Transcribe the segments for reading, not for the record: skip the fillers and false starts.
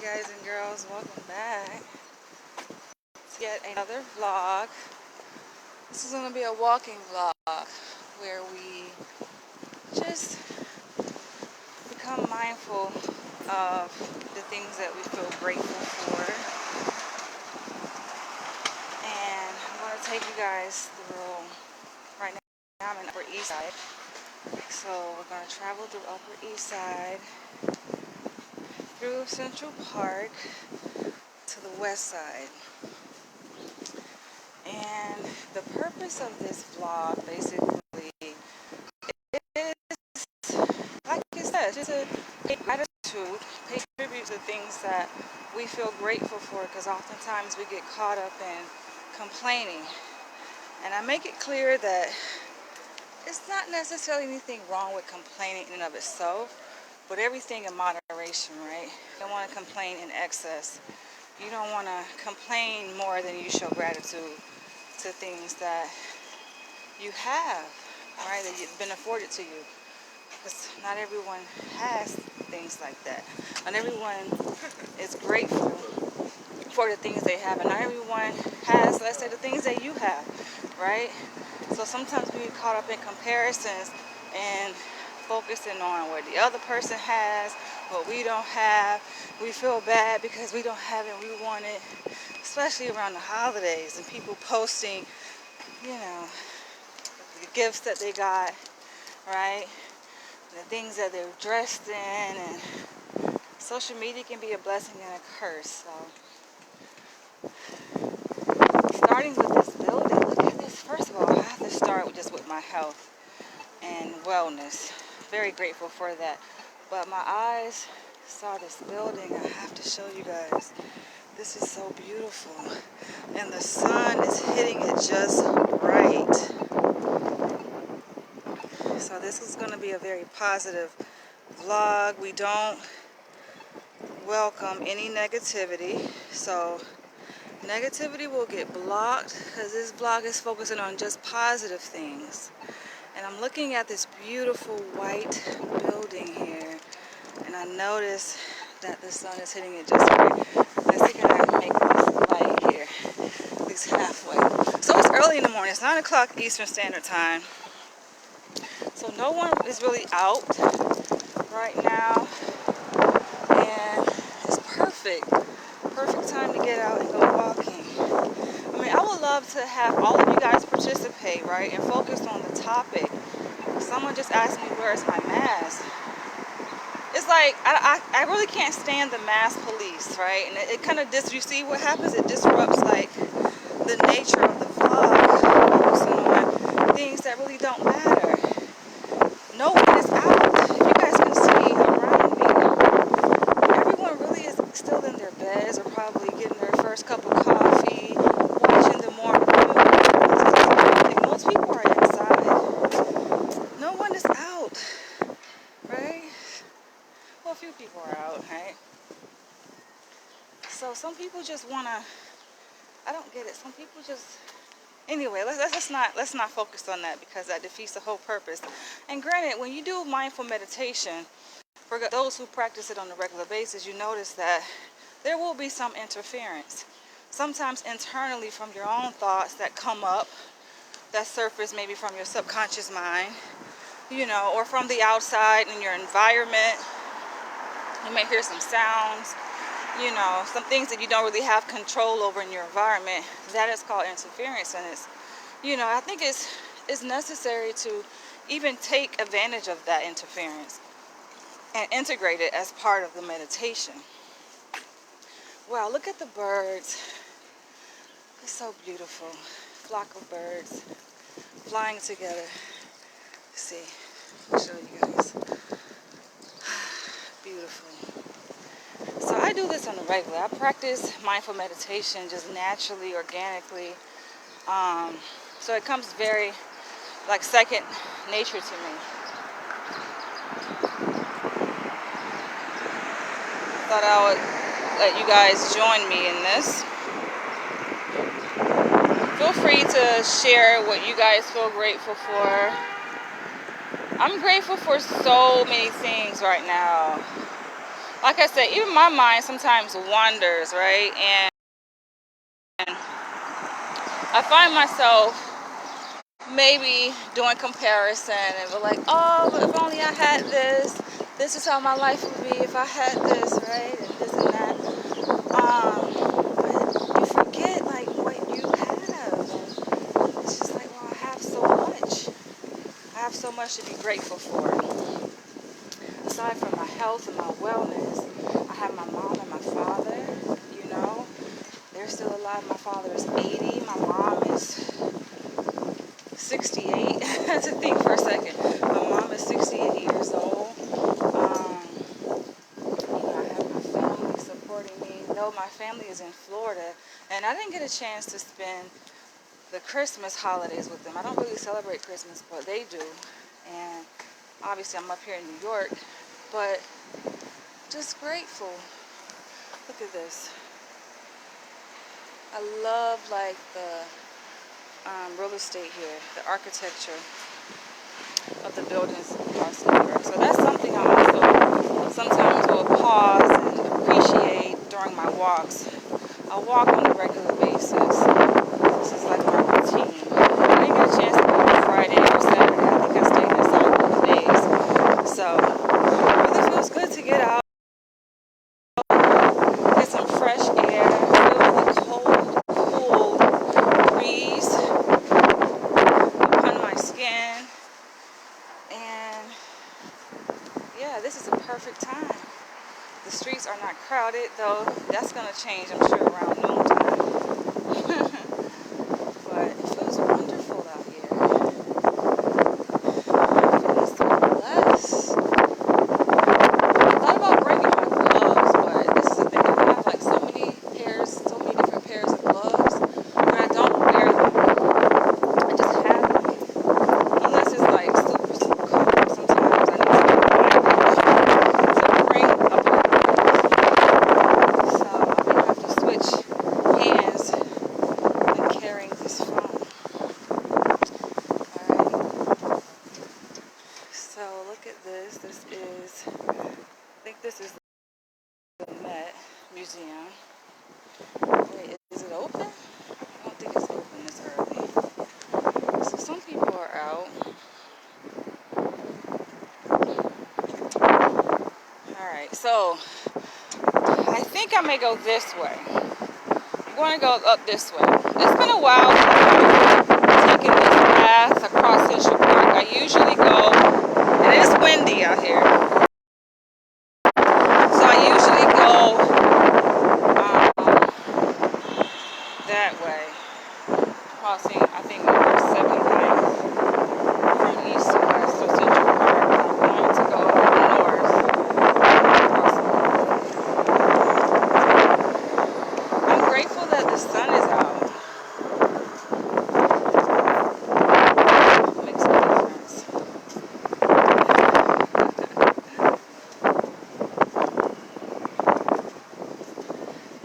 Guys and girls, welcome back to yet another vlog. This is going to be a walking vlog where we just become mindful of the things that we feel grateful for. And I'm going to take you guys through, right now I'm in Upper East Side. So we're going to travel through Upper East Side, through Central Park to the West Side. And the purpose of this vlog basically is, like I said, just to pay gratitude, pay tribute to things that we feel grateful for, because oftentimes we get caught up in complaining. And I make it clear that it's not necessarily anything wrong with complaining in and of itself, but everything in moderation, right? You don't want to complain in excess. You don't want to complain more than you show gratitude to things that you have, right, that you've been afforded to you. Because not everyone has things like that. Not everyone is grateful for the things they have, and not everyone has, let's say, the things that you have, right? So sometimes we get caught up in comparisons and focusing on what the other person has, what we don't have. We feel bad because we don't have it and we want it, especially around the holidays and people posting, you know, the gifts that they got, right? The things that they're dressed in. And social media can be a blessing and a curse. So starting with this building, look at this. First of all, I have to start with my health and wellness. Very grateful for that. But my eyes saw this building. I have to show you guys. This is so beautiful. And the sun is hitting it just right. So this is going to be a very positive vlog. We don't welcome any negativity. So negativity will get blocked because this vlog is focusing on just positive things. And I'm looking at this beautiful white building here, and I notice that the sun is hitting it just right. Let's see if I can make this light here, at least halfway. So it's early in the morning. It's 9 o'clock Eastern Standard Time. So no one is really out right now, and it's perfect time to get out and go walking. I mean, I would love to have all of you guys participate, right, and focus on the topic. Someone just asked me, where's my mask? It's like, I really can't stand the mask police, right? And it kind of, you see what happens? It disrupts, like, the nature of the vlog, focusing on things that really don't matter. No one is out. If you guys can see around me, everyone really is still in their beds or probably getting their first cup of coffee, watching the morning news. Like, most people are inside. No one is out, right? Well, a few people are out, right? So some people just wanna, I don't get it. Some people just, anyway, let's not focus on that, because that defeats the whole purpose. And granted, when you do mindful meditation, for those who practice it on a regular basis, you notice that there will be some interference. Sometimes internally from your own thoughts that come up, that surface maybe from your subconscious mind, you know, or from the outside in your environment. You may hear some sounds, you know, some things that you don't really have control over in your environment. That is called interference, and it's, you know, I think it's necessary to even take advantage of that interference and integrate it as part of the meditation. Wow, look at the birds. It's so beautiful. Flock of birds flying together. Let's see, I'll show you guys. Beautiful. So I do this on a regular. I practice mindful meditation just naturally, organically. So it comes very, like, second nature to me. Thought I would let you guys join me in this. Feel free to share what you guys feel grateful for. I'm grateful for so many things right now. like I said, even my mind sometimes wanders, right? And I find myself maybe doing comparison and we're like, oh, but if only I had this. This is how my life would be if I had this, right? And this and that. But you forget like what you have. And it's just like, well, I have so much. I have so much to be grateful for. Aside from my health and my wellness, I have my mom and my father, you know. They're still alive. My father is 80. My mom is 68. To think for a second. My mom is 68 years old. I have my family supporting me. No, my family is in Florida, and I didn't get a chance to spend the Christmas holidays with them. I don't really celebrate Christmas, but they do. And obviously I'm up here in New York, but just grateful. Look at this. I love like the real estate here, the architecture of the buildings across New York. So that's something I also sometimes will pause and appreciate during my walks. I walk on a regular basis. This is like my routine. I didn't get a chance to go on Friday or Saturday. I think I stayed inside both days. So it really feels good to get out, get some fresh air, feel the cold, cool breeze upon my skin. And yeah, this is a perfect time. The streets are not crowded, though that's going to change, I'm sure, around noontime. But it feels wonderful out here. I feel so blessed. I thought about bringing my gloves, but this is the thing. I have like so many different pairs of gloves, but I don't wear them. I just have them. Unless it's like super, super cold. Sometimes I need to bring a pair of gloves. So I may have to switch hands in carrying this phone. Alright. So look at this. I think this is the Met Museum. Wait, is it open? I don't think it's open this early. So some people are out. Alright, so I think I may go this way. I'm going to go up this way. It's been a while since I've taken this path across Central Park. I usually go, and it's windy out here, so I usually go that way, crossing, I think, over 7th from east to west, so Central Park. I'm going to go north. I'm grateful that the sun is out. It makes a difference.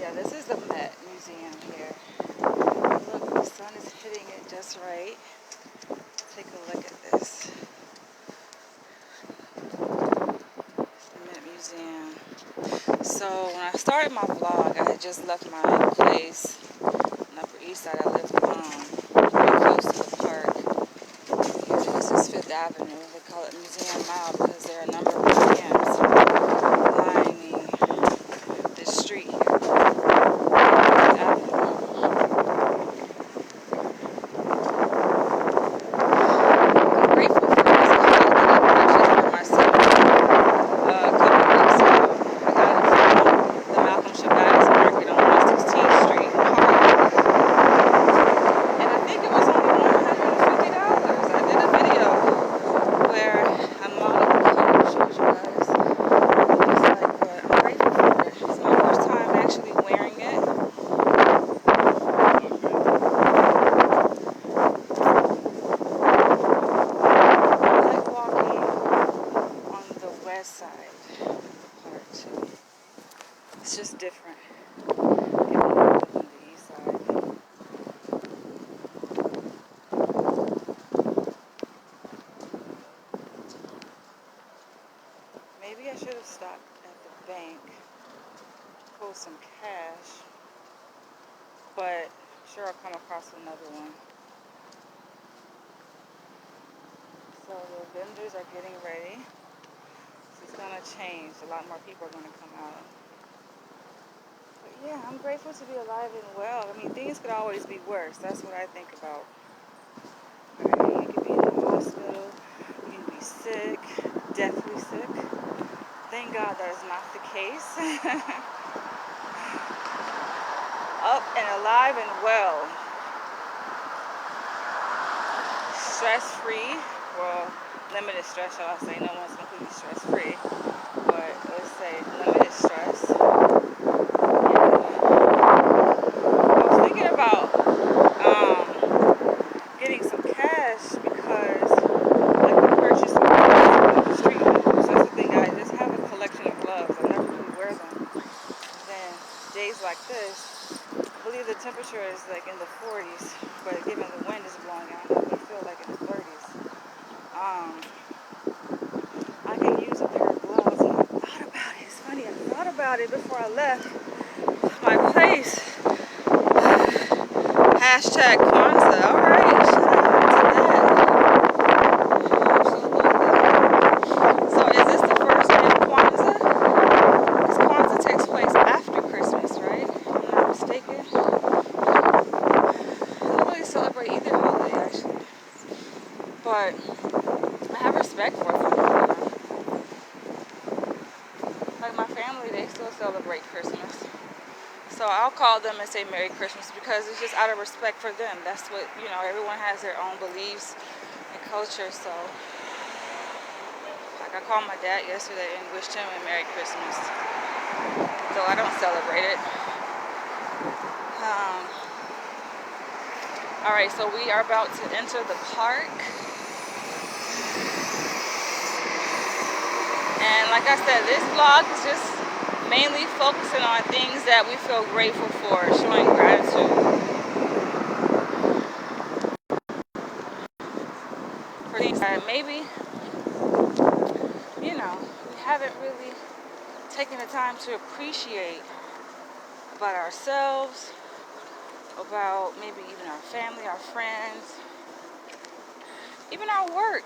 Yeah, this is the Met Museum here. Look, the sun is hitting it just right. Take a look at this. The Met Museum. So when I started my vlog, I had just left my place on the Upper East Side. I live very close to the park. Here, this is Fifth Avenue. They call it Museum Mile because there are a number of museums lining this street here. Fifth Avenue. I'm grateful for this card that I purchased for myself a couple weeks ago. I got it from the Malcolm Shabazz Market on 116th Street in Harlem. And I think it was only $150. I did a video where I modeled the code, showed you guys what it looks like, but I'm grateful for it. It's my first time actually wearing it. I like walking on the west side of the park too. It's just different. Getting on the east side. Maybe I should have stopped at the bank, pull some cash, but sure I'll come across another one. So the vendors are getting ready. It's gonna change. A lot more people are gonna come out. But yeah, I'm grateful to be alive and well. I mean, things could always be worse. That's what I think about. Right? You could be in the hospital. You can be sick, deathly sick. Thank God that is not the case. Up and alive and well. Stress-free. Well, limited stress, shall I say. No one's completely stress-free. But let's say limited stress. I was thinking about getting some cash because I can purchase some gloves, street moves. That's the thing. I just have a collection of gloves. I never really wear them. And then days like this, I believe the temperature is like in the 40s, but given the wind is blowing out, it would feel like in the 30s. I can use a pair of gloves, and I thought about it. It's funny, I thought about it before I left my place. Hashtag Kwanzaa. All right, should I get to that? Absolutely. So is this the first day of Kwanzaa? Because Kwanzaa takes place after Christmas, right? If I'm not mistaken. I don't really celebrate either holiday, actually. But I have respect for it. Like my family, they still celebrate Christmas. So I'll call them and say Merry Christmas because it's just out of respect for them. That's what, everyone has their own beliefs and culture. So, like I called my dad yesterday and wished him a Merry Christmas. Though I don't celebrate it. Alright, so we are about to enter the park. And like I said, this vlog is just mainly focusing on things that we feel grateful for, showing gratitude for things that maybe, we haven't really taken the time to appreciate about ourselves, about maybe even our family, our friends, even our work.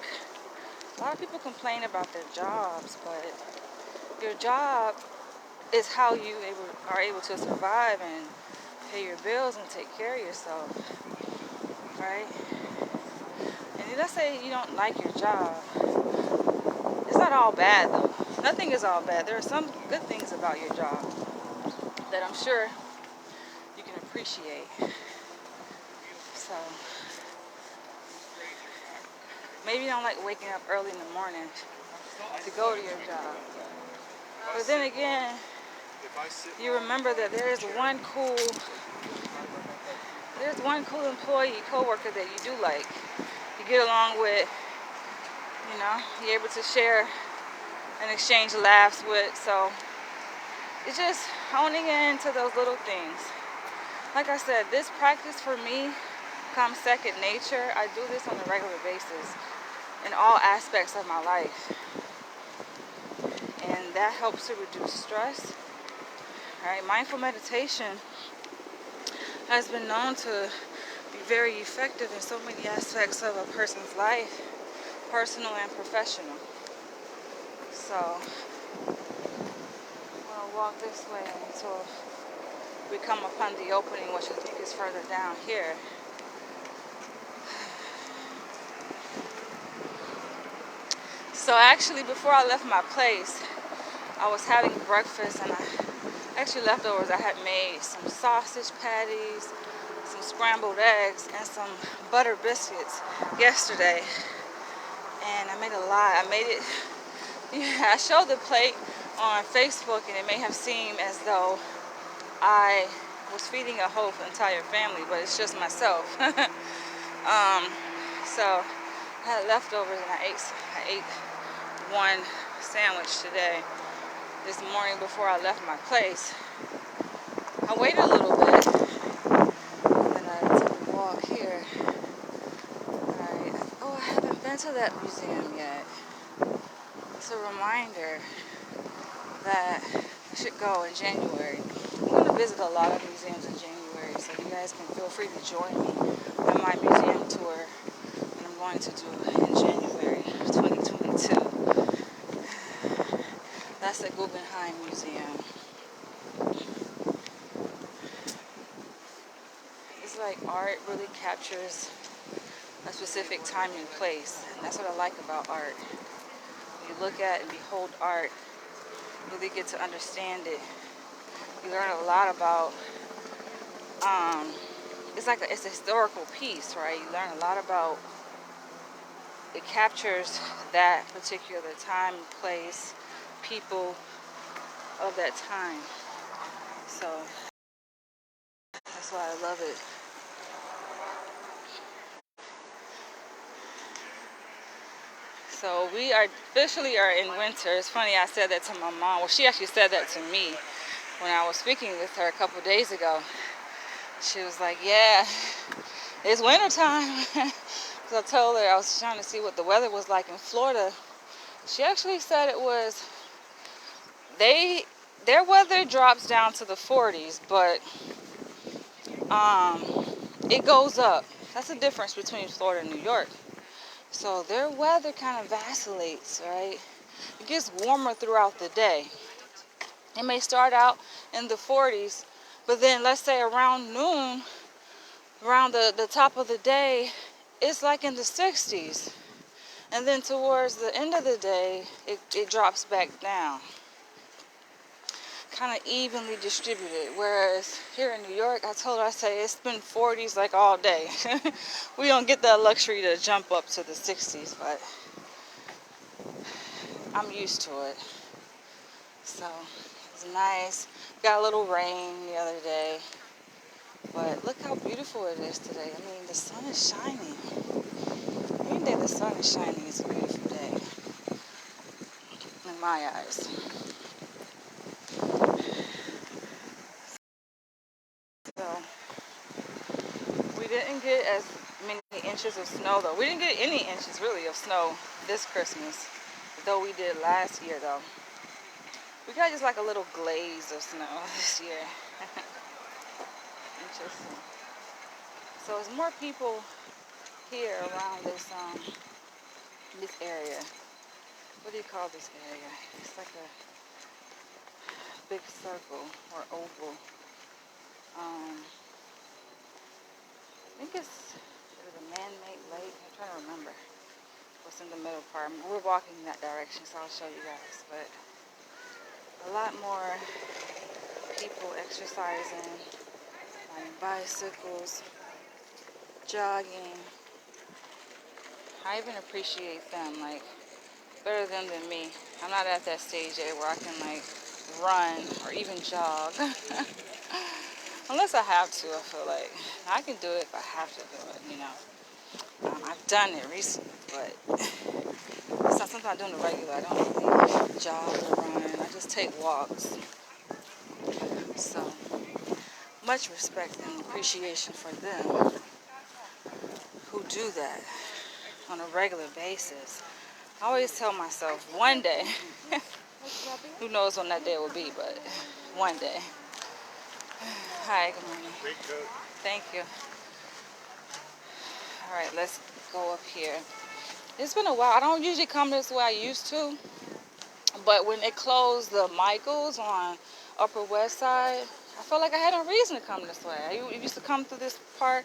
A lot of people complain about their jobs, but your job is how you are able to survive and pay your bills and take care of yourself, right? And let's say you don't like your job. It's not all bad, though. Nothing is all bad. There are some good things about your job that I'm sure you can appreciate. So, maybe you don't like waking up early in the morning to go to your job. But then again, you remember that there's one cool employee, coworker that you do like. You get along with, you're able to share and exchange laughs with. So it's just honing into those little things. Like I said, this practice for me comes second nature. I do this on a regular basis in all aspects of my life. And that helps to reduce stress. Right? Mindful meditation has been known to be very effective in so many aspects of a person's life, personal and professional. So, we'll walk this way until we come upon the opening, which I think is further down here. So actually, before I left my place, I was having breakfast, and actually leftovers. I had made some sausage patties, some scrambled eggs, and some butter biscuits yesterday. And I made a lot. I showed the plate on Facebook, and it may have seemed as though I was feeding a whole entire family, but it's just myself. So I had leftovers, and I ate one sandwich today. This morning before I left my place. I waited a little bit, and I took a walk here. I haven't been to that museum yet. It's a reminder that should go in January. I'm going to visit a lot of museums in January, so you guys can feel free to join me on my museum tour that I'm going to do in January 2022. That's the Guggenheim Museum. It's like art really captures a specific time and place, and that's what I like about art. When you look at and behold art, you really get to understand it. You learn a lot about, it's a historical piece, right? You learn a lot about, it captures that particular time, place, people of that time. So that's why I love it. So we are officially in winter. It's funny, I said that to my mom. Well, she actually said that to me when I was speaking with her a couple days ago. She was like, yeah, it's winter time. Because I told her I was trying to see what the weather was like in Florida. She actually said it was, their weather drops down to the 40s, but it goes up. That's the difference between Florida and New York. So their weather kind of vacillates, right? It gets warmer throughout the day. It may start out in the 40s, but then let's say around noon, around the top of the day, it's like in the 60s. And then towards the end of the day, it drops back down. Kind of evenly distributed. Whereas here in New York, I told her, I say it's been 40s like all day. We don't get that luxury to jump up to the 60s, but I'm used to it. So it's nice. Got a little rain the other day, but look how beautiful it is today. I mean, the sun is shining. Any day the sun is shining is a beautiful day in my eyes. So we didn't get as many inches of snow though. We didn't get any inches really of snow this Christmas, though we did last year though. We got just like a little glaze of snow this year. Interesting. So there's more people here around this area. What do you call this area? It's like a big circle or oval. I think it's a man-made lake. I'm trying to remember what's in the middle part. We're walking in that direction, so I'll show you guys. But a lot more people exercising, riding bicycles, jogging. I even appreciate them, like, better them than me. I'm not at that stage yet where I can, like, run or even jog. Unless I have to, I feel like. I can do it if I have to do it, you know. I've done it recently, but it's not something I do on the regular. I don't really jog or run. I just take walks. So, much respect and appreciation for them who do that on a regular basis. I always tell myself, one day, who knows when that day will be, but one day. Hi, good morning. Thank you. All right, let's go up here. It's been a while. I don't usually come this way I used to, but when it closed the Michaels on Upper West Side, I felt like I had no reason to come this way. I used to come through this part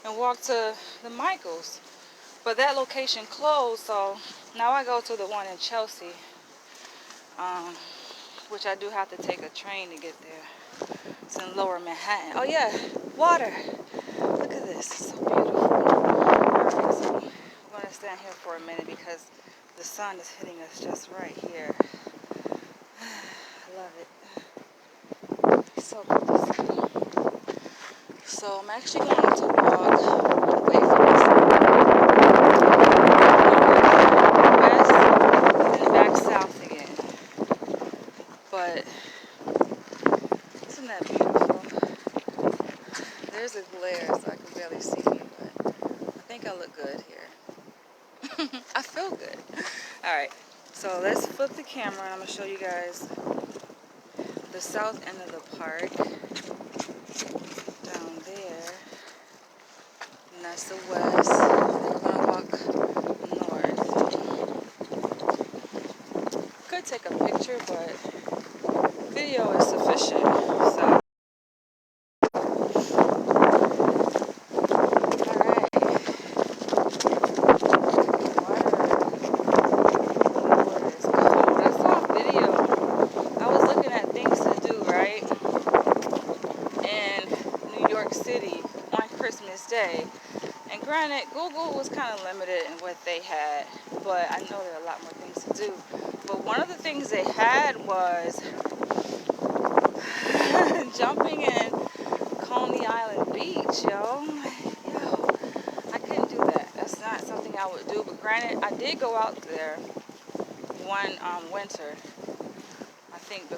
and walk to the Michaels, but that location closed, so now I go to the one in Chelsea, which I do have to take a train to get there. It's in Lower Manhattan. Oh yeah, water. Look at this, it's so beautiful. Alright, so I'm going to stand here for a minute because the sun is hitting us just right here. I love it. It's so good to see. So I'm actually going to walk away from the sun. West and then back south again. But isn't that beautiful? There's a glare so I can barely see me, but I think I look good here. I feel good. Alright, so let's flip the camera and I'm going to show you guys the south end of the park down there, and that's the west. We're gonna walk north. Could take a picture, but video is sufficient. So, alright. Water is cold. I saw a video. I was looking at things to do, right? In New York City on Christmas Day. And granted, Google was kind of limited in what they had, but I know there are a lot more things to do. But one of the things they had was jumping in Coney Island Beach, yo. Yo, I couldn't do that. That's not something I would do. But granted, I did go out there one winter. I think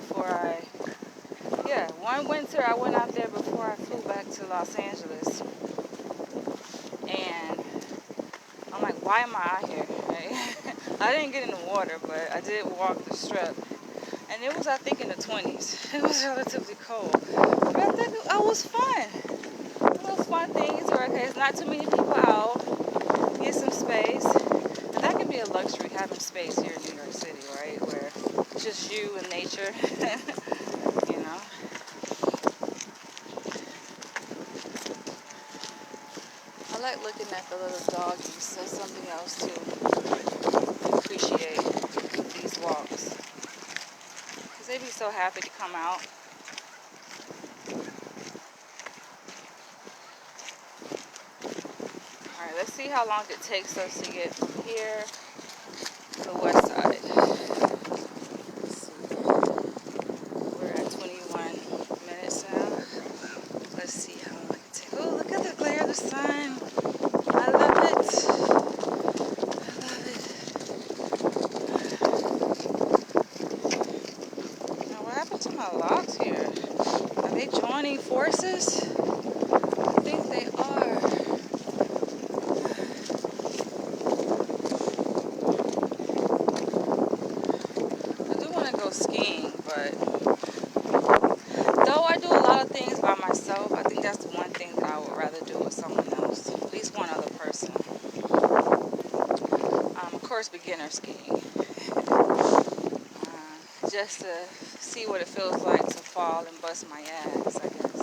one winter I went out there before I flew back to Los Angeles. And I'm like, why am I out here? Right? I didn't get in the water, but I did walk the strip. And it was, I think, in the 20s. It was relatively cold. But I think it was fun. Little fun things where, okay, it's not too many people out. Get some space. And that can be a luxury, having space here in New York City, right? Where it's just you and nature, you know? I like looking at the little doggies. That's something else to appreciate these walks. Because they be so happy to come out. Alright, let's see how long it takes us to get from here to the west side. Let's see. We're at 21 minutes now. Let's see how long it takes. Oh, look at the glare of the sun. I love it. I love it. Now, what happened to my logs here? Are they joining forces? I think they are. I do want to go skiing, but though I do a lot of things by myself, I think that's the one thing that I would rather do with someone else, at least one other person. Of course, beginner skiing, just to see what it feels like to fall and bust my ass, I guess.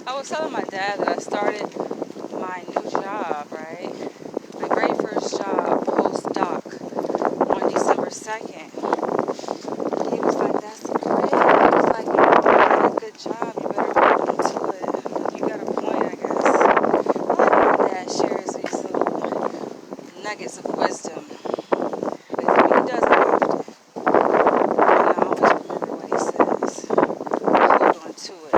I was telling my dad that I started my new job, right? My very first job, postdoc, on December 2nd. He was like, that's great. He was like, you did a good job. You better hold on to it. You got a point, I guess. I like when my dad shares these little nuggets of wisdom. He does it often. And I always remember what he says. Hold on to it.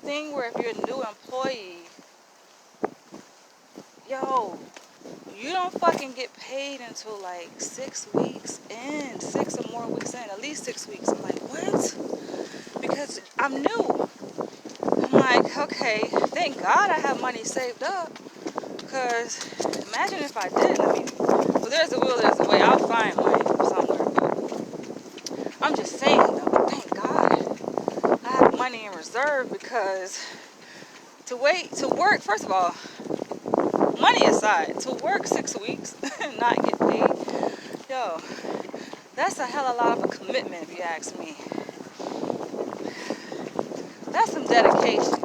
Thing where if you're a new employee, yo, you don't fucking get paid until like 6 weeks in, 6 or more weeks in, at least 6 weeks. I'm like, what? Because I'm new. I'm like, okay, thank God I have money saved up. Because imagine if I didn't. I mean, well, there's a will, there's a way. I'll find money from somewhere. I'm just saying though, thank God I have money in reserve, because to work, first of all, money aside, to work 6 weeks and not get paid, yo, that's a hell of a lot of a commitment if you ask me. That's some dedication.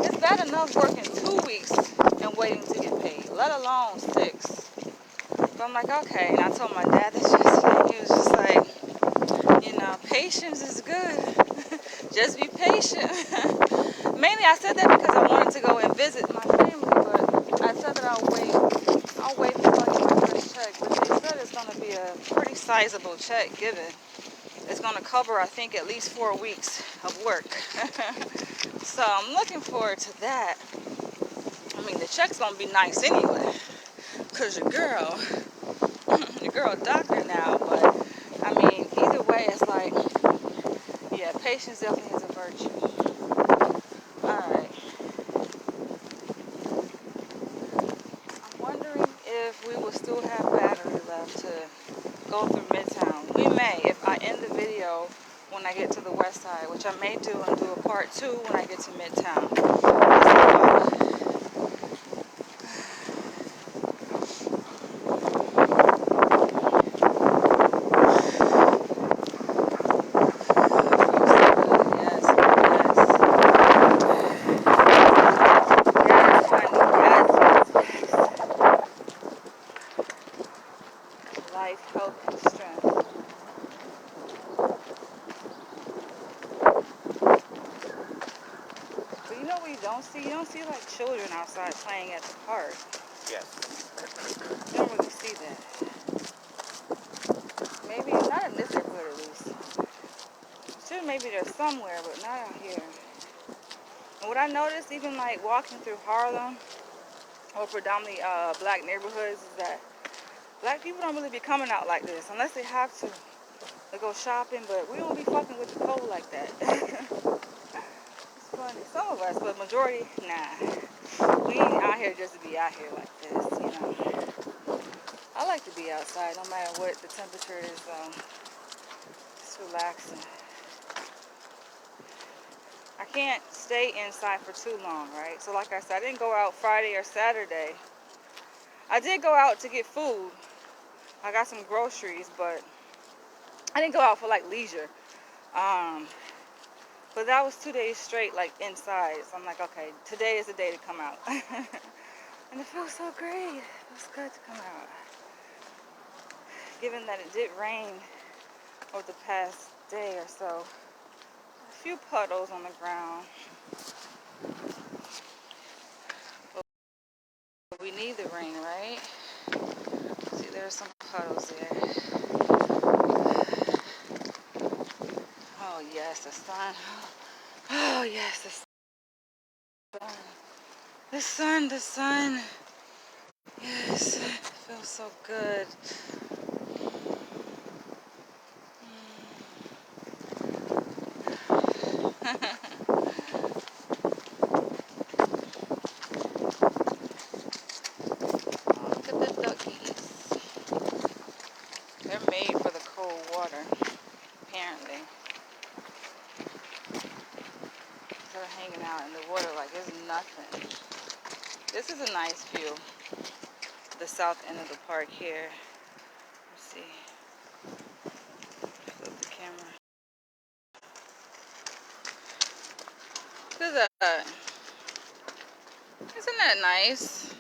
It's bad enough working 2 weeks and waiting to get paid, let alone 6. So I'm like, okay, and I told my dad this yesterday. He was just like, you know, patience is good. Just be patient. Mainly I said that because I wanted to go and visit my family, but I said that I'll wait until I get my first check. But they said it's going to be a pretty sizable check given. It's going to cover, I think, at least 4 weeks of work. So So I'm looking forward to that. I mean, the check's gonna be nice anyway, cause your girl a doctor now. But I mean, either way, it's like, yeah, patience definitely is a virtue. All right. I'm wondering if we will still have battery left to go through Midtown. We may, if I end the video when I get to the west side, which I may do and do a part 2 when I get to Midtown. Life, health, and strength. But you know what you don't see? You don't see like children outside playing at the park. Yes. You don't really see that. Maybe not in this neighborhood at least. Sure, maybe there's somewhere, but not out here. And what I noticed, even like walking through Harlem or predominantly black neighborhoods, is that black people don't really be coming out like this unless they have to go shopping. But we don't be fucking with the cold like that. It's funny, some of us, but majority, nah. We ain't out here just to be out here like this, you know. I like to be outside no matter what the temperature is. It's relaxing. I can't stay inside for too long, right? So like I said, I didn't go out Friday or Saturday. I did go out to get food. I got some groceries, but I didn't go out for like leisure. But that was 2 days straight, like inside. So I'm like, okay, today is the day to come out. And it feels so great. It feels good to come out. Given that it did rain over the past day or so. A few puddles on the ground. But we need the rain, right? See, there's some puddles there. Oh yes, the sun. Oh yes, the sun. The sun, the sun. Yes, it feels so good. Oh, look at the duckies. They're made for the cold water, apparently. They're hanging out in the water like it's nothing. This is a nice view. The south end of the park here. Let's see. Flip the camera. Look at that. Isn't that nice?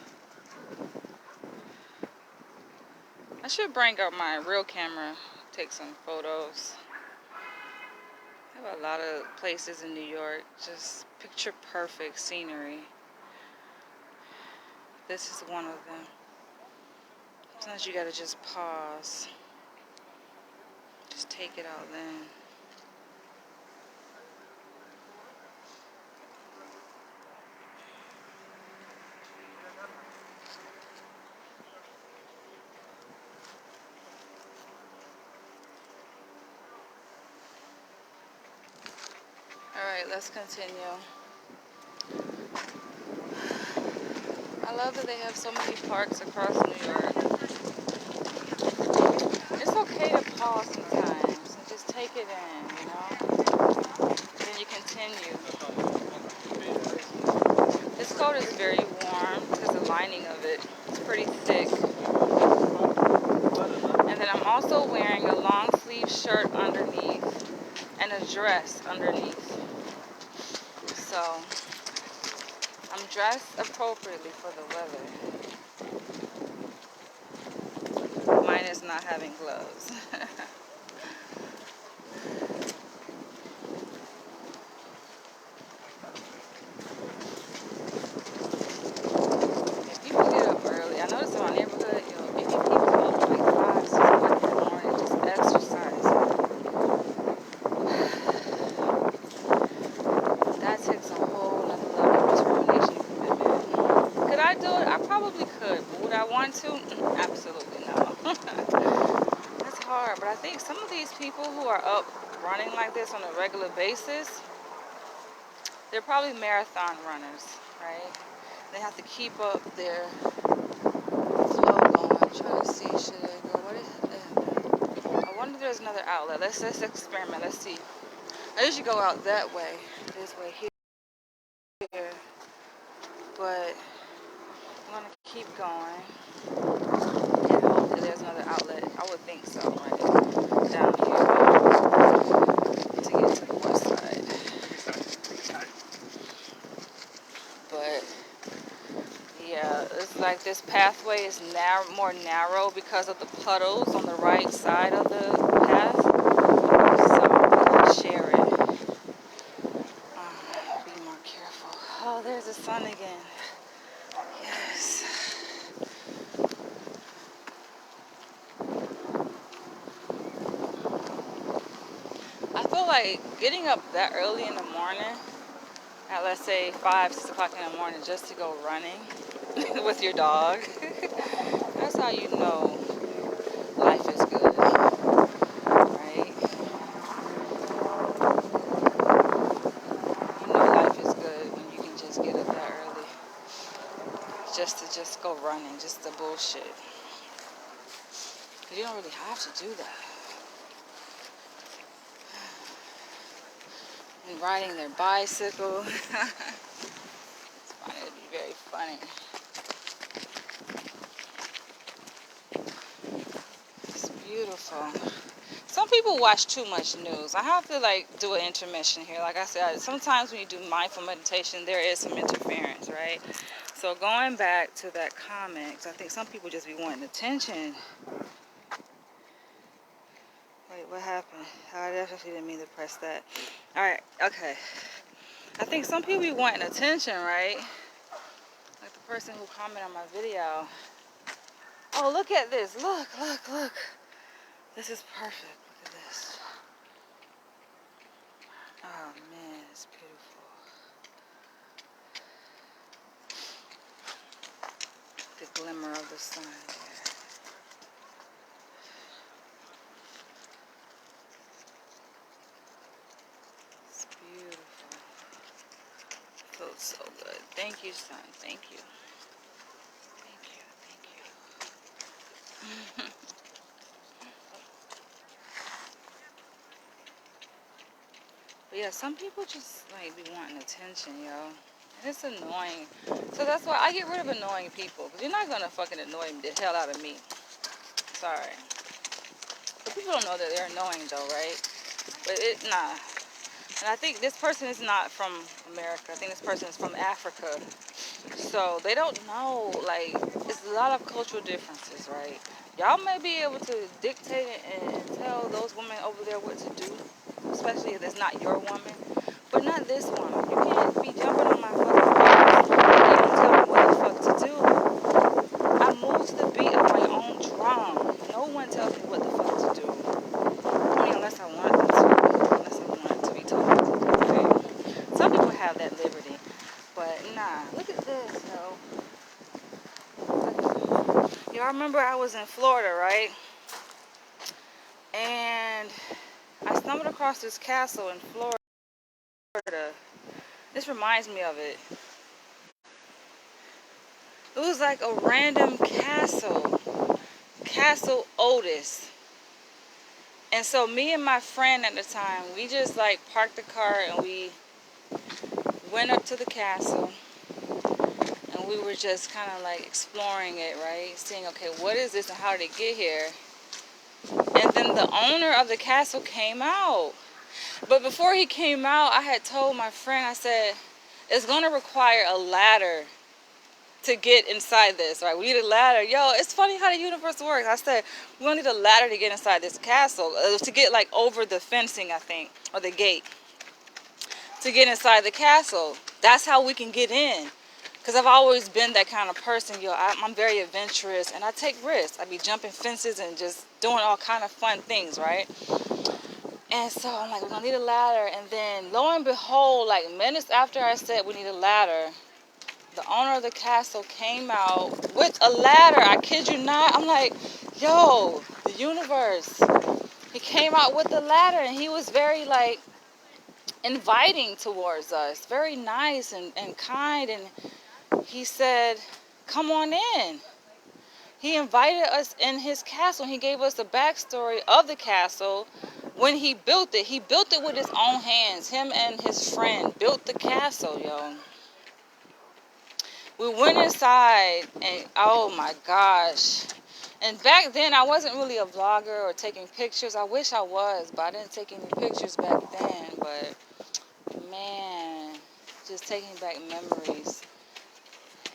I should bring up my real camera, take some photos. I have a lot of places in New York, just picture perfect scenery. This is one of them. Sometimes you gotta just pause. Just take it all in. Alright, let's continue. I love that they have so many parks across New York. It's okay to pause sometimes and just take it in, you know? Then you continue. This coat is very warm because the lining of it is pretty thick. And then I'm also wearing a long sleeve shirt underneath and a dress underneath. So I'm dressed appropriately for the weather. Minus not having gloves. People get up early. I noticed in my neighborhood, maybe people up like 5, 6 o'clock in the morning just exercising. That takes a whole probably could, but would I want to? Absolutely no. That's hard, but I think some of these people who are up running like this on a regular basis, they're probably marathon runners, right? They have to keep up their flow going. I'm trying to see, should I go? I wonder if there's another outlet. Let's experiment. Let's see. I usually go out that way, this way here, but I'm gonna keep going. And hopefully there's another outlet. I would think so, right down here to get to the west side. But yeah, it's like this pathway is more narrow because of the puddles on the right side of the path. So I'm gonna share it. Be more careful. Oh, there's the sun again. Yes. I feel like getting up that early in the morning, at let's say 5, 6 o'clock in the morning, just to go running with your dog. That's how you know life is good, right? You know life is good when you can just get up that early, just to go running, just the bullshit. You don't really have to do that. And riding their bicycle. It's fun. It'd be very funny. It's beautiful. Some people watch too much news. I have to do an intermission here. Like I said, sometimes when you do mindful meditation, there is some interference, right? So going back to that comment, 'cause I think some people just be wanting attention. Wait, what happened? I definitely didn't mean to press that. All right, okay. I think some people be wanting attention, right? Like the person who commented on my video. Oh, look at this. Look. This is perfect. Look at this. Oh, man, it's beautiful. The glimmer of the sun there. It's beautiful. Feels so good. Thank you, son. Thank you. But yeah, some people just be wanting attention, yo. And it's annoying. So that's why I get rid of annoying people. Because you're not going to fucking annoy the hell out of me. Sorry. But people don't know that they're annoying though, right? But nah. And I think this person is not from America. I think this person is from Africa. So they don't know, it's a lot of cultural differences, right? Y'all may be able to dictate and tell those women over there what to do, especially if it's not your woman, but not this woman. You can't be jumping on my fucking balls and you don't tell me what the fuck to do. I move to the beat of my own drum. No one tells me what the fuck to do. I mean, unless I want them to. Unless I want to be told what to do, right? Some people have that liberty. But nah, look at this, yo. Y'all remember I was in Florida, right? And I stumbled across this castle in Florida. This reminds me of it. It was like a random castle. Castle Otis. And so me and my friend at the time, we just parked the car and we went up to the castle. And we were just kind of exploring it, right? Seeing, okay, what is this and how did it get here? And then the owner of the castle came out. But before he came out, I had told my friend, I said, it's going to require a ladder to get inside this, right? We need a ladder. Yo, it's funny how the universe works. I said, we're going to need a ladder to get inside this castle, to get over the fencing, I think, or the gate, to get inside the castle. That's how we can get in. Because I've always been that kind of person, yo. I'm very adventurous, and I take risks. I be jumping fences and just doing all kind of fun things, right? And so I'm like, we're going to need a ladder. And then, lo and behold, minutes after I said we need a ladder, the owner of the castle came out with a ladder. I kid you not. I'm like, yo, the universe. He came out with the ladder, and he was very like inviting towards us, very nice and kind. And he said, come on in. He invited us in his castle. He gave us a backstory of the castle. When he built it with his own hands. Him and his friend built the castle, yo. We went inside, and oh my gosh. And back then, I wasn't really a vlogger or taking pictures. I wish I was, but I didn't take any pictures back then. But man, just taking back memories.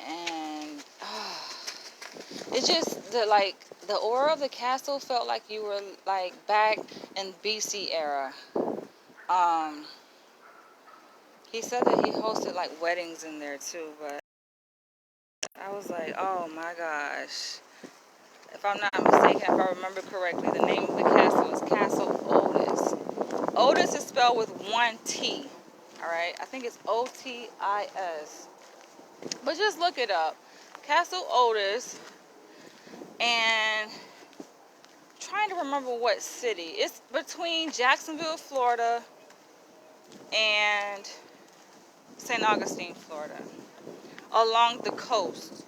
And it just, the aura of the castle felt like you were like back in BC era. He said that he hosted like weddings in there too, but I was like, oh my gosh. If I'm not mistaken, if I remember correctly, the name of the castle is Castle Otis. Otis is spelled with one T. Alright? I think it's Otis. But just look it up. Castle Otis. And trying to remember what city. It's between Jacksonville, Florida and St. Augustine, Florida. Along the coast,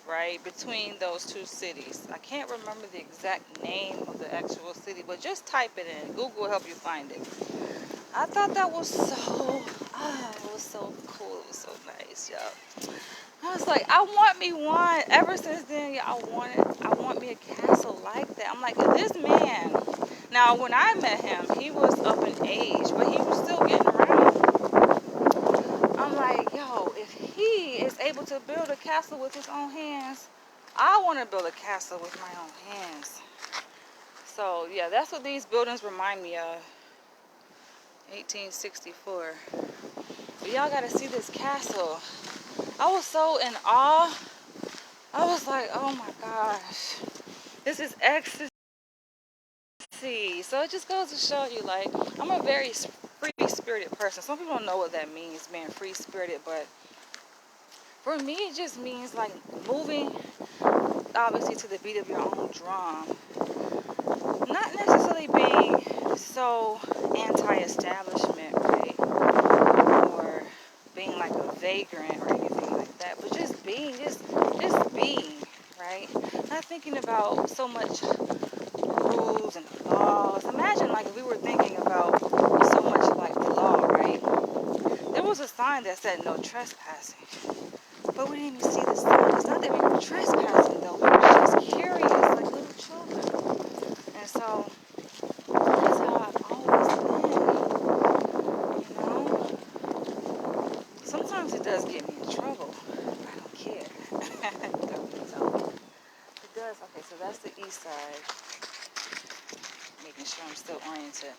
right? Between those two cities. I can't remember the exact name of the actual city, but just type it in. Google will help you find it. I thought that was so, it was so cool. It was so nice, y'all. I was like, I want me one. Ever since then, I want me a castle like that. I'm like, this man. Now, when I met him, he was up in age, but he was still getting around. I'm like, yo, if he is able to build a castle with his own hands, I want to build a castle with my own hands. So, yeah, that's what these buildings remind me of. 1864. But y'all got to see this castle. I was so in awe. I was like, oh my gosh. This is ecstasy. So it just goes to show you, like, I'm a very free-spirited person. Some people don't know what that means, being free-spirited, but for me, it just means like moving, obviously, to the beat of your own drum. Not necessarily being so anti-establishment, right? Or being like a vagrant or anything like that, but just being, just being, right? Not thinking about so much rules and laws. Imagine like if we were thinking about so much like the law, right? There was a sign that said no trespassing. But we didn't even see the sign. It's not that we were trespassing though. We were just curious like little children. And so that's how I've always been. You know? Sometimes it does get me in trouble. I don't care. It does. Okay, so that's the east side. Making sure I'm still oriented.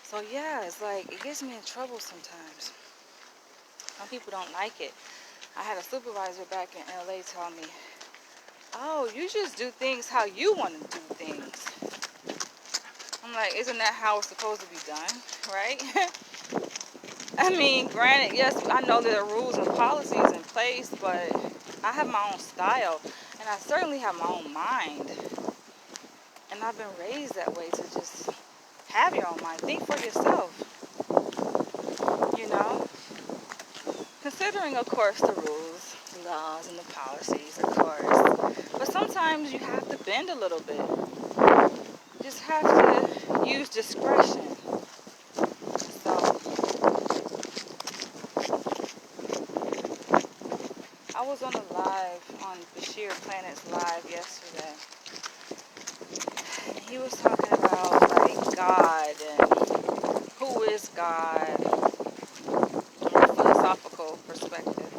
So yeah, it's like it gets me in trouble sometimes. Some people don't like it. I had a supervisor back in LA tell me, oh, you just do things how you want to do things. I'm like, isn't that how it's supposed to be done, right? I mean, granted, yes, I know there are rules and policies in place, but I have my own style, and I certainly have my own mind. And I've been raised that way to just have your own mind. Think for yourself, you know? Considering, of course, the rules, the laws, and the policies, of course. But sometimes you have to bend a little bit. You just have to use discretion. So, I was on a live, on Bashir Planet's live yesterday. And he was talking about, like, God and who is God from a philosophical perspective.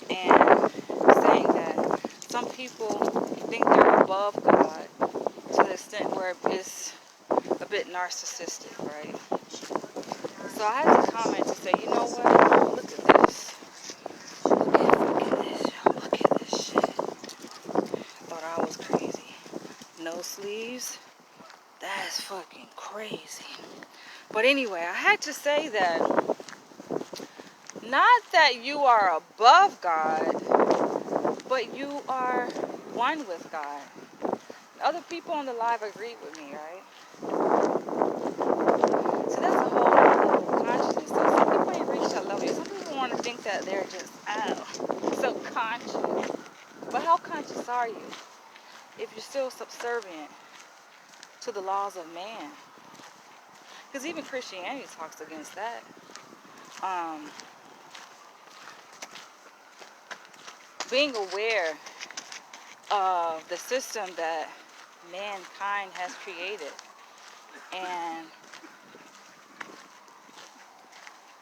And saying that some people think they're above God to the extent where it's a bit narcissistic, right? So I had to comment to say, you know what? Look at this. Look at this shit. I thought I was crazy. No sleeves? That's fucking crazy. But anyway, I had to say that Not that you are above God, but you are one with God. Other people on the live agreed with me, right? So that's a whole other level of consciousness. So some people ain't reached that level. Some people want to think that they're just, so conscious. But how conscious are you if you're still subservient to the laws of man? Because even Christianity talks against that. Um, being aware of the system that mankind has created. And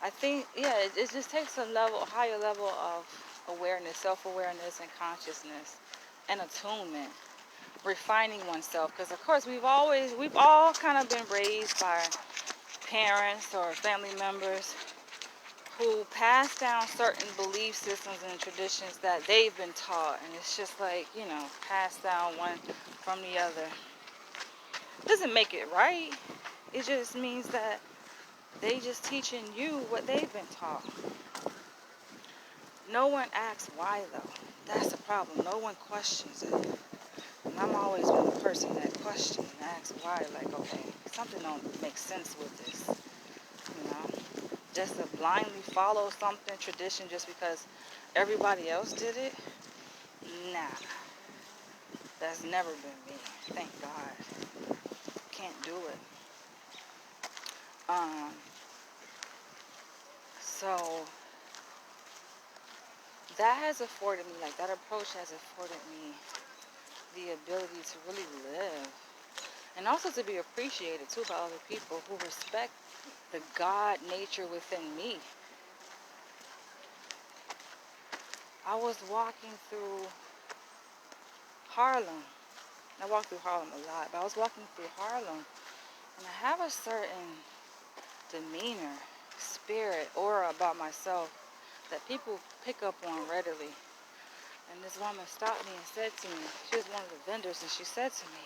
I think, yeah, it just takes a higher level of awareness, self-awareness, and consciousness, and attunement, refining oneself. Because of course, we've all kind of been raised by parents or family members who pass down certain belief systems and traditions that they've been taught, and it's just like, passed down one from the other. Doesn't make it right. It just means that they just teaching you what they've been taught. No one asks why, though. That's the problem. No one questions it. And I'm always been the person that questions and asks why. Like, okay, something don't make sense with this. Just to blindly follow something, tradition, just because everybody else did it? Nah. That's never been me. Thank God. Can't do it. So that has afforded me, like that approach has afforded me the ability to really live. And also to be appreciated too by other people who respect the God nature within me. I was walking through Harlem. I walk through Harlem a lot, but I was walking through Harlem and I have a certain demeanor, spirit, aura about myself that people pick up on readily. And this woman stopped me and said to me, she was one of the vendors, and she said to me,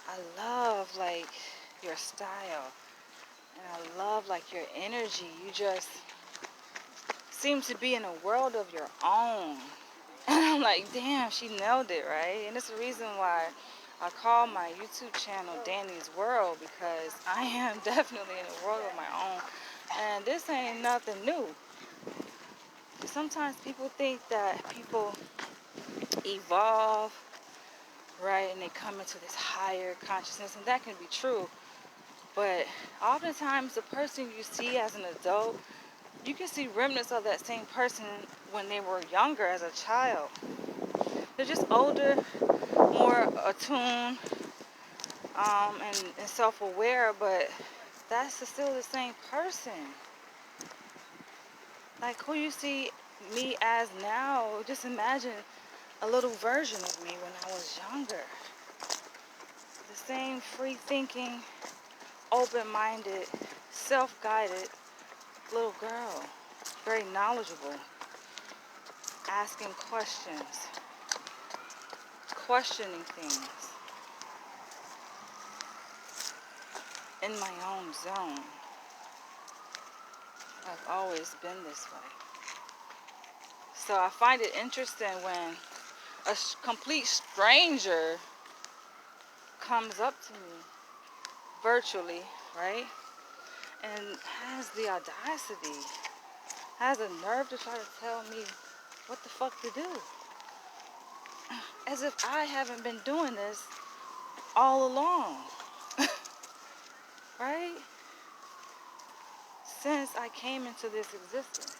I love like your style, and I love like your energy. You just seem to be in a world of your own. And I'm like, damn, she nailed it, right? And it's the reason why I call my YouTube channel Danny's World, because I am definitely in a world of my own. And this ain't nothing new. Sometimes people think that people evolve, right, and they come into this higher consciousness, and that can be true. But oftentimes the person you see as an adult, you can see remnants of that same person when they were younger as a child. They're just older, more attuned, and self-aware, but that's still the same person. Like who you see me as now, just imagine a little version of me when I was younger. The same free-thinking, open-minded, self-guided little girl. Very knowledgeable. Asking questions. Questioning things. In my own zone. I've always been this way. So I find it interesting when a complete stranger comes up to me virtually, right? And has the audacity, has the nerve to try to tell me what the fuck to do. As if I haven't been doing this all along. Right? Since I came into this existence.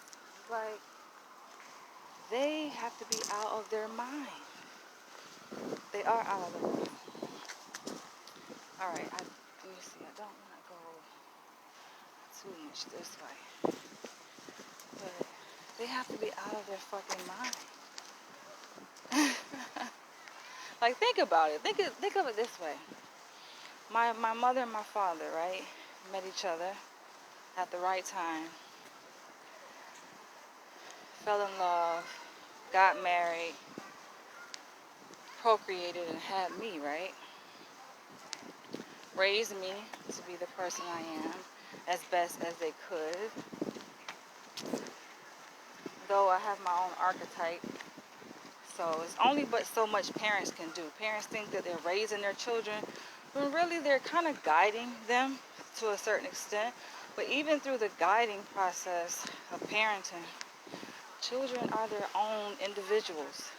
Like, they have to be out of their mind. They are out of their mind. Alright, let me see. I don't want to go too much this way. But they have to be out of their fucking mind. Like, think about it. Think of it this way. My mother and my father, right, met each other at the right time. Fell in love. Got married. Procreated and had me, right? Raised me to be the person I am as best as they could. go. I have my own archetype. So it's only but so much parents can do. Parents think that they're raising their children, but really they're kind of guiding them to a certain extent. But even through the guiding process of parenting, children are their own individuals.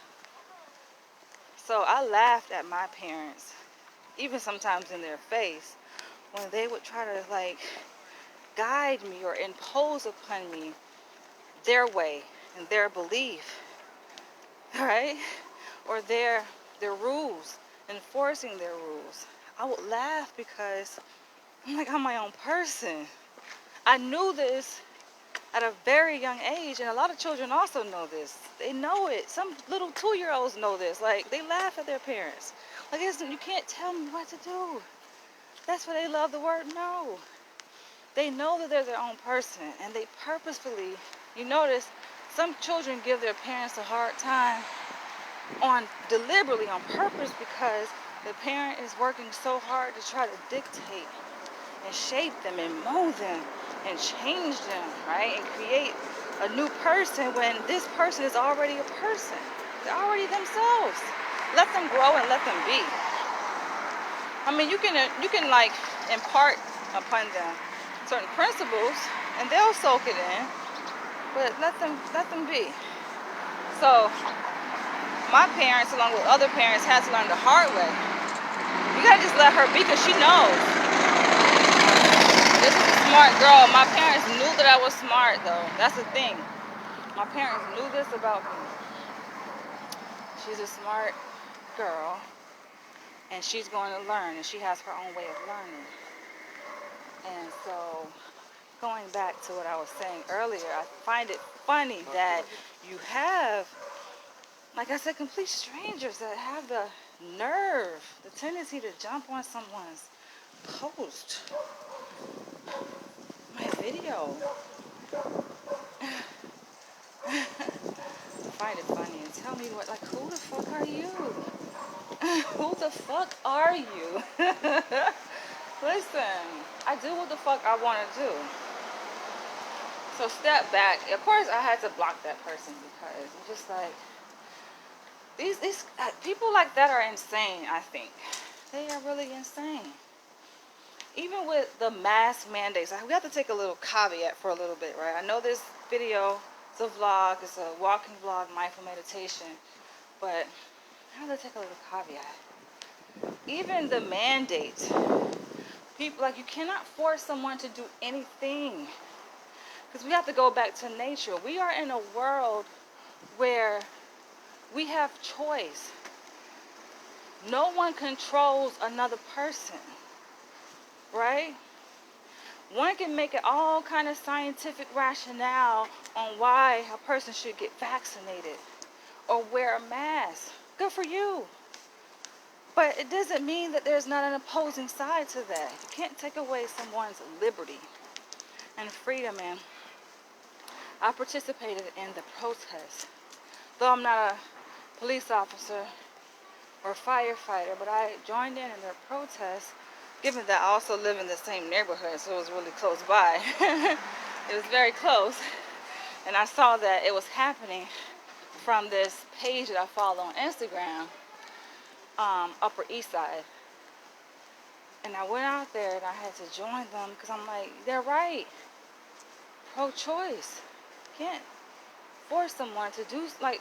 So I laughed at my parents, even sometimes in their face, when they would try to like guide me or impose upon me their way and their belief, right? Or their rules, enforcing their rules. I would laugh because I'm my own person. I knew this at a very young age, and a lot of children also know this. They know it. Some little 2-year-olds know this. Like, they laugh at their parents. Like, you can't tell me what to do. That's why they love the word no. They know that they're their own person, and they purposefully, you notice, some children give their parents a hard time deliberately on purpose because the parent is working so hard to try to dictate and shape them and mold them and change them, right? And create a new person when this person is already a person. They're already themselves. Let them grow and let them be. I mean, you can like impart upon them certain principles and they'll soak it in, but let them be. So my parents, along with other parents, had to learn the hard way. You gotta just let her be because she knows. This is a smart girl. My parents knew that I was smart, though. That's the thing. My parents knew this about me. She's a smart girl, and she's going to learn, and she has her own way of learning. And so, going back to what I was saying earlier, I find it funny that you have, like I said, complete strangers that have the nerve, the tendency to jump on someone's post, my video. Find it funny and tell me who the fuck are you? Who the fuck are you? Listen, I do what the fuck I want to do. So step back. Of course, I had to block that person because I'm just like, these people like that are insane, I think. They are really insane. Even with the mask mandates, we have to take a little caveat for a little bit, right? I know this video, it's a vlog, it's a walking vlog, mindful meditation, but I have to take a little caveat. Even the mandates, people, like, you cannot force someone to do anything. Because we have to go back to nature. We are in a world where we have choice. No one controls another person, right? One can make it all kind of scientific rationale on why a person should get vaccinated or wear a mask. Good for you. But it doesn't mean that there's not an opposing side to that. You can't take away someone's liberty and freedom. And I participated in the protest. Though I'm not a police officer or firefighter, but I joined in their protest, given that I also live in the same neighborhood, so it was really close by. It was very close. And I saw that it was happening from this page that I follow on Instagram, Upper East Side. And I went out there and I had to join them because I'm like, they're right. Pro-choice. Can't force someone to do, like,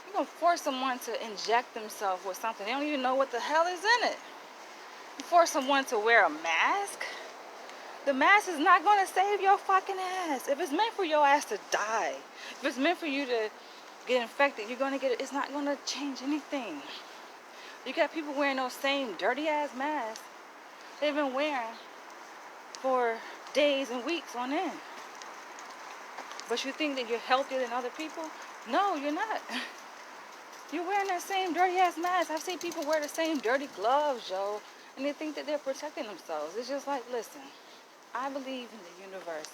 you're going to force someone to inject themselves with something. They don't even know what the hell is in it. You force someone to wear a mask. The mask is not going to save your fucking ass. If it's meant for your ass to die, if it's meant for you to get infected, you're going to get it. It's not going to change anything. You got people wearing those same dirty ass masks they've been wearing for days and weeks on end. But you think that you're healthier than other people? No, you're not. You're wearing that same dirty ass mask. I've seen people wear the same dirty gloves, Joe, and they think that they're protecting themselves. It's just like, listen, I believe in the universe,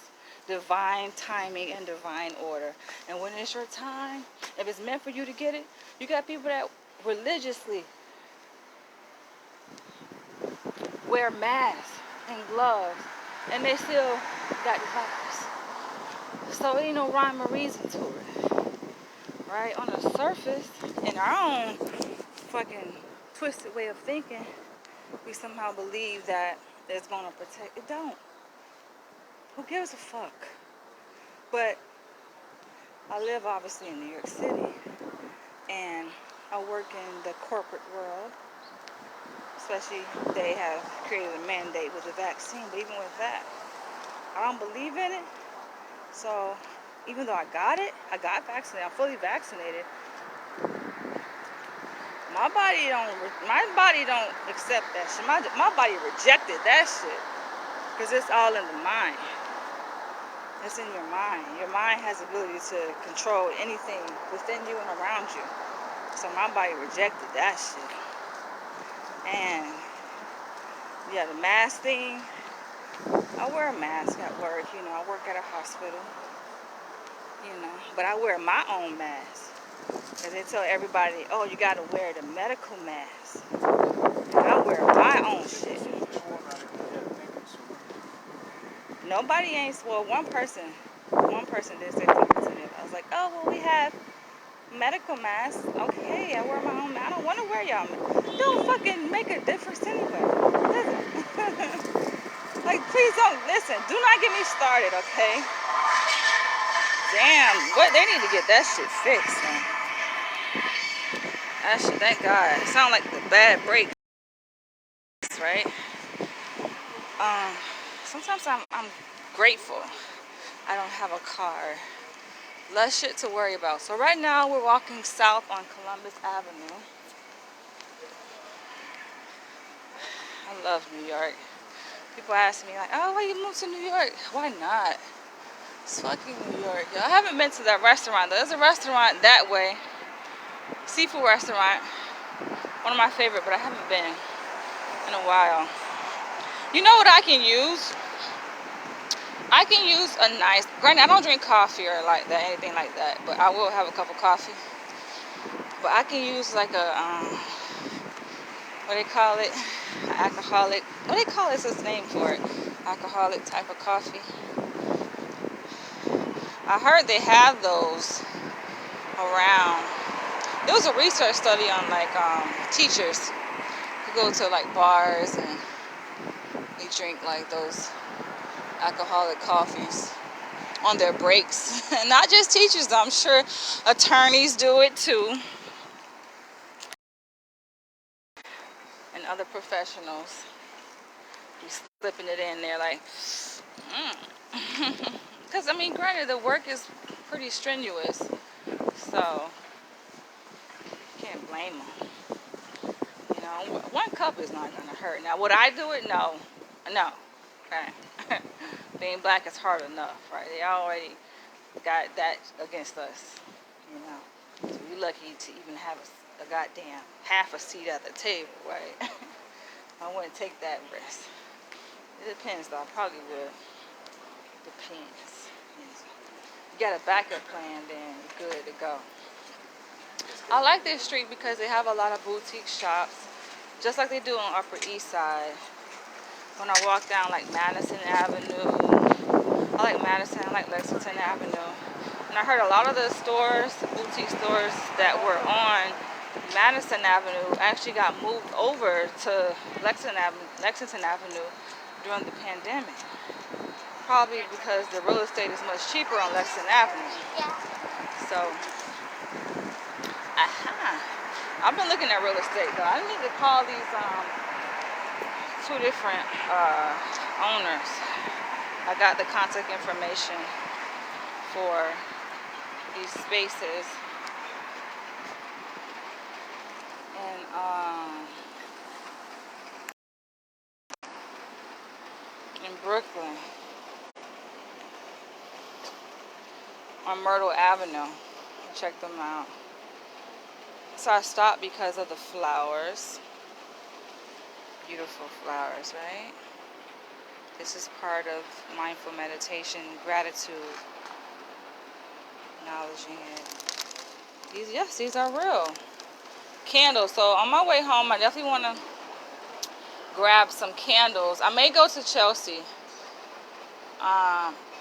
divine timing and divine order. And when it's your time, if it's meant for you to get it, you got people that religiously wear masks and gloves, and they still got the virus. So ain't no rhyme or reason to it, right? On the surface, in our own fucking twisted way of thinking, we somehow believe that it's gonna protect. It don't. Who gives a fuck? But I live obviously in New York City, and I work in the corporate world. Especially, they have created a mandate with the vaccine, but even with that, I don't believe in it. So even though I got vaccinated, I'm fully vaccinated. My body don't accept that shit. My body rejected that shit because it's all in the mind. It's in your mind. Your mind has the ability to control anything within you and around you. So my body rejected that shit. And yeah, the mask thing. I wear a mask at work. I work at a hospital. But I wear my own mask. Because they tell everybody, oh, you got to wear the medical mask. And I wear my own shit. Nobody ain't, well, one person did say something to me. I was like, oh, well, we have medical masks. Okay, I wear my own mask. I don't want to wear y'all mask. Don't fucking make a difference anyway. Like, please don't, listen, do not get me started, okay? Damn, they need to get that shit fixed, man. That shit, thank God. It sound like the bad breaks, right? Sometimes I'm grateful I don't have a car. Less shit to worry about. So right now we're walking south on Columbus Avenue. I love New York. People ask me like, oh, why you moved to New York? Why not? It's fucking New York, yo. I haven't been to that restaurant though. There's a restaurant that way. Seafood restaurant. One of my favorite, but I haven't been in a while. You know what I can use? I can use a nice, granted I don't drink coffee or like that, anything like that, but I will have a cup of coffee. But I can use like a, what they call it? Alcoholic, what they call it? It's a name for it. Alcoholic type of coffee. I heard they have those around. There was a research study on like teachers who go to like bars and they drink like those alcoholic coffees on their breaks. And not just teachers though, I'm sure attorneys do it too. And other professionals be slipping it in there like, because I mean, granted, the work is pretty strenuous, so can't blame them. One cup is not gonna hurt. Now, would I do it? No. Okay. Being black is hard enough, right? They already got that against us, So we're lucky to even have a goddamn half a seat at the table, right? I wouldn't take that risk. It depends, though. I probably would. Depends. You got a backup plan, then you're good to go. I like this street because they have a lot of boutique shops, just like they do on Upper East Side. When I walk down like Madison Avenue, I like Madison, I like Lexington Avenue. And I heard a lot of the stores, the boutique stores that were on Madison Avenue actually got moved over to Lexington Avenue during the pandemic. Probably because the real estate is much cheaper on Lexington Avenue. So, I've been looking at real estate though. I need to call these two different owners. I got the contact information for these spaces. And in Brooklyn on Myrtle Avenue. Check them out. So I stopped because of the flowers. Beautiful flowers, right? This is part of mindful meditation, gratitude, acknowledging it. These are real candles. So on my way home, I definitely want to grab some candles. I may go to Chelsea.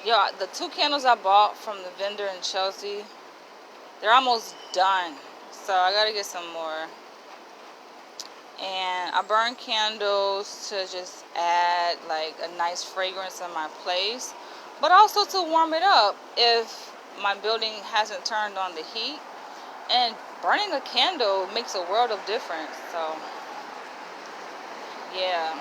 Yo, the 2 candles I bought from the vendor in Chelsea, they're almost done. So I gotta get some more. And I burn candles to just add like a nice fragrance in my place, but also to warm it up if my building hasn't turned on the heat. And burning a candle makes a world of difference. So yeah.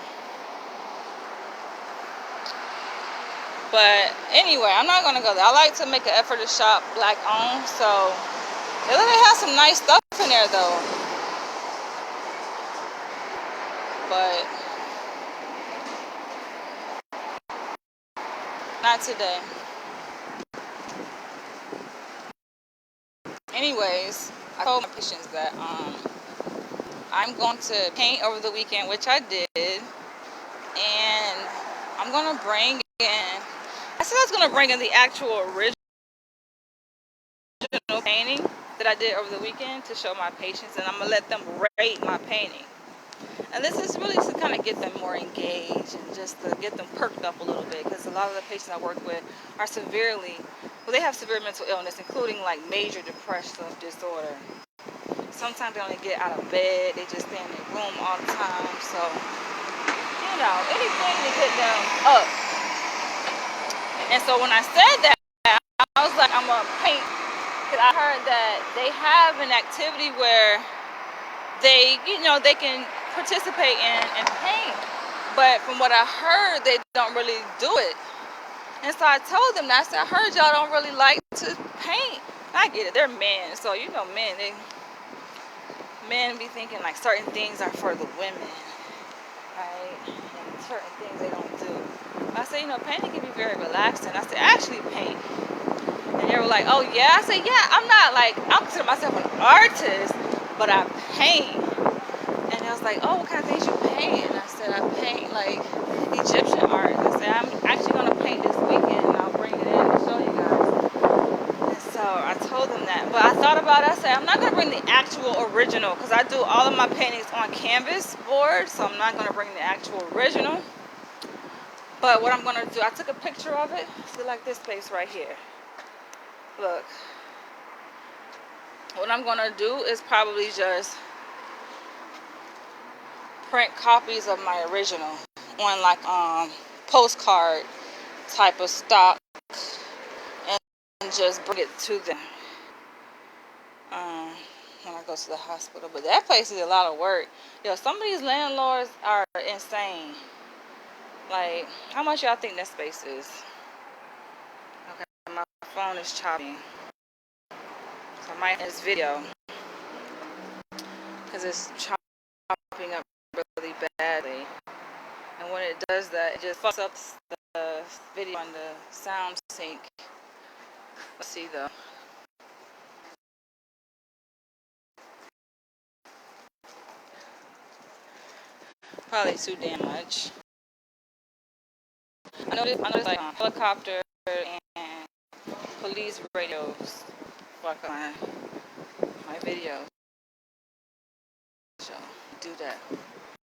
But anyway, I'm not gonna go there. I like to make an effort to shop black owned. So they really have some nice stuff in there though. But not today. Anyways, I told my patients that I'm going to paint over the weekend, which I did, and I'm gonna bring in. I said I was gonna bring in the actual original painting that I did over the weekend to show my patients, and I'm gonna let them rate my painting. And this is really to kind of get them more engaged and just to get them perked up a little bit, because a lot of the patients I work with are they have severe mental illness, including like major depressive disorder. Sometimes they don't even get out of bed, they just stay in their room all the time. So, anything to get them up. And so when I said that, I was like, I'm going to paint, because I heard that they have an activity where they can participate in paint. But from what I heard, they don't really do it. And so I told them that. I said, I heard y'all don't really like to paint. I get it. They're men. So, men be thinking like certain things are for the women, right? And certain things they don't do. I said, painting can be very relaxing. I said, I actually paint. And they were like, oh yeah? I said, yeah, I consider myself an artist, but I paint. And I was like, oh, what kind of things you paint? And I said, I paint like Egyptian art. I said, I'm actually going to paint this weekend, and I'll bring it in and show you guys. And so I told them that. But I thought about it. I said, I'm not going to bring the actual original, because I do all of my paintings on canvas board, so I'm not going to bring the actual original. But what I'm going to do, I took a picture of it. See, like this space right here. Look. What I'm going to do is probably just print copies of my original on like postcard type of stock, and just bring it to them when I go to the hospital. But that place is a lot of work. Some of these landlords are insane. Like, how much y'all think that space is? Okay, my phone is chopping, so I might end this video because it's chopping up really badly. And when it does that, it just fucks up the video on the sound sync. Let's see though. Probably too damn much. I noticed like helicopter and police radios fuck on my videos. So do that.